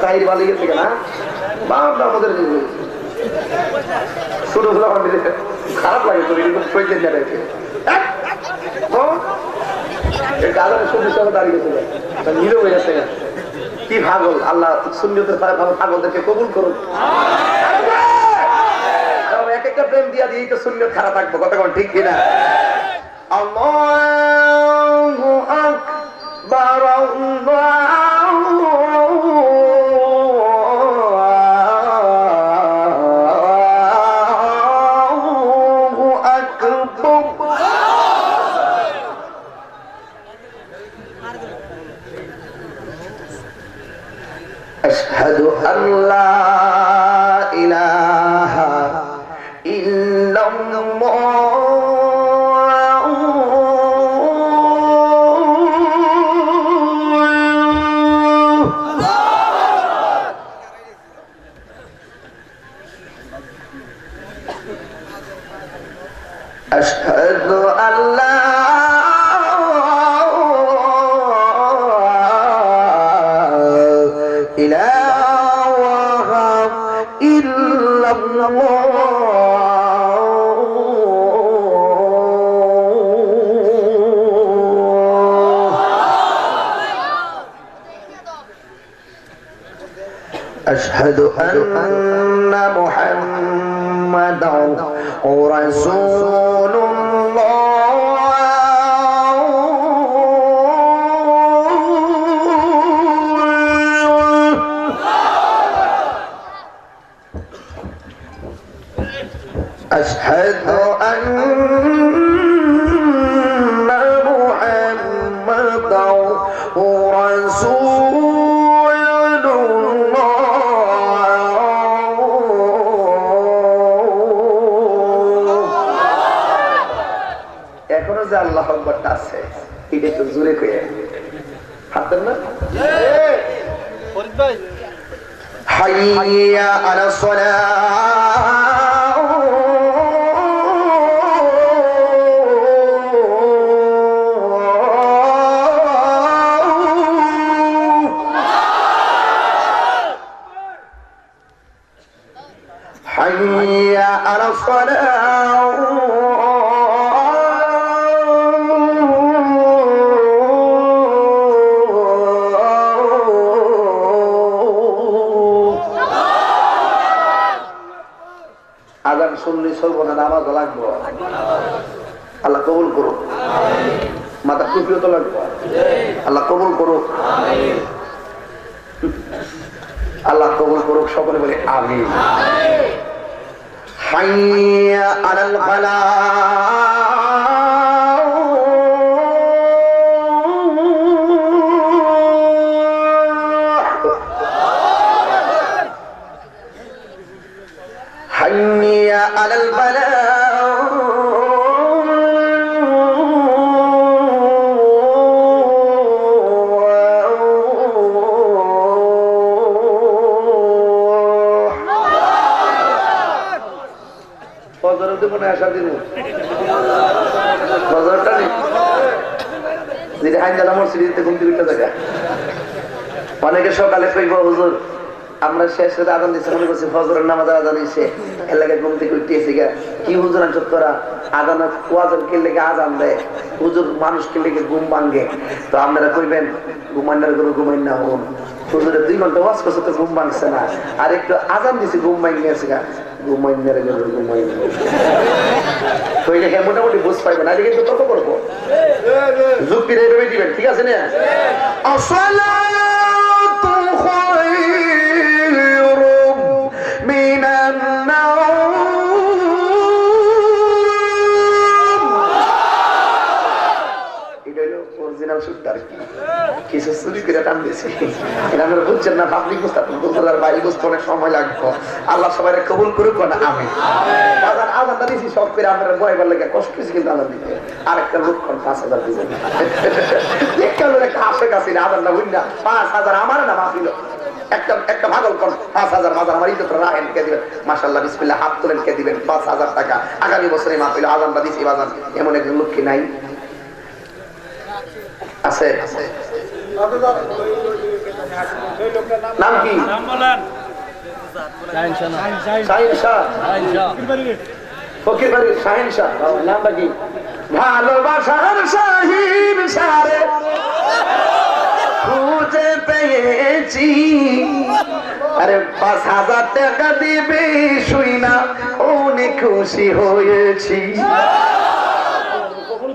তাহির ভালো গেছে না বাপটা আমাদের শুরু হলো খারাপ লাগে তোর এরকম সইতে দাঁড়াইছে গাজারের সঙ্গে সঙ্গে দাঁড়িয়ে গেছিল নিরব হয়ে গেছে কি পাগল আল্লাহ সুন্নতের পাগলদেরকে কবুল করুন এক একটা প্রেম দিয়া দিয়ে তো সুন্নত খারাপ থাকবো কথা কোন ঠিক কিনা আল্লাহু আকবার আল্লাহু আকবার আশহাদু আল্লা ইলাহা أشهد أن لا إله إلا الله أشهد أن محمدا رسول أشهد أن محمدا رسول الله এখনো যে আল্লাহু আকবারটা আছে এটা তো জোরে কইয়া হাতের না ফরিদ ভাই হাইয়া আলা সালাহ حي على الصلاة আযান শুনলে চলবো না নামাজ লাগবো আল্লাহ কবুল করুক মাথা টুপিও তো লাগবো আল্লাহ কবুল করুক আল্লাহ কবুল করুক সকলে বলে আমিন হাইয়া আলাল ফালাহ হাইয়া আলাল ফালাহ অনেকে সকালে কইব হুজুর আমরা শেষ রাতে আজান দিচ্ছি মনে করছি ফজরের নামাজ আজান দিচ্ছে এলাকায় ঘুম থেকে উঠিয়েছি কি হুজুর আনছো তোরা আজান ওয়াজন কে লেগে আজান দেয় হুজুর মানুষকে লেগে ঘুম ভাঙ্গে তো আপনারা কইবেন ঘুমান্নার করে ঘুমাই না হন হুজুরে 2 ঘন্টা ওয়াজ করছে তো ঘুম ভাঙছে না আর একটু আজান দিছি ঘুম ভাঙিয়ে আছে ঘুমাইনার করে ঘুমাই তো এটা মোটামুটি বুঝ পাইবেন আজকে কিন্তু তত করবো যুক্তি রেবে দিবেন ঠিক আছে না আসসালাতু খায়রুম মিনান নাওম এটা হলো অরিজিনাল সুত্তার কিছু চুরি করে টান দিয়েছি এটা আমরা বুঝছেন না পাবলিক বুঝতে বাইরে বুঝতে অনেক সময় লাগবে আল্লাহ সবাই কবুল করুক না আমি আজানটা দিয়েছি সব করে আপনারা বয়বার লেগে কষ্ট হয়েছে কিন্তু আজান দিতে আরেকটা লক্ষণ 5,000 দিবেন একটা লোক একটা আশে কাছে আজানটা বুঝ না 5,000 আমার না মাফিল একটা ভাগল কর 5,000 বাজার আমার ইজ্জত রাখেন কে দিবেন মাশাআল্লাহ বিসমিল্লাহ হাত তুলেন কে দিবেন 5,000 টাকা আগামী বছরে মাফিল আজানটা দিয়েছি বাজান এমন একজন লোক কি নাই আছে নাম কি? শাহিন শাহ, ফকির বাড়ির শাহিন শাহ। নামটা কি? ভালোবাসার শাহিন শাহ রে খুঁজে পেয়েছি, আরে 5,000 টাকা দিবে শুই না অনেক খুশি হয়েছি।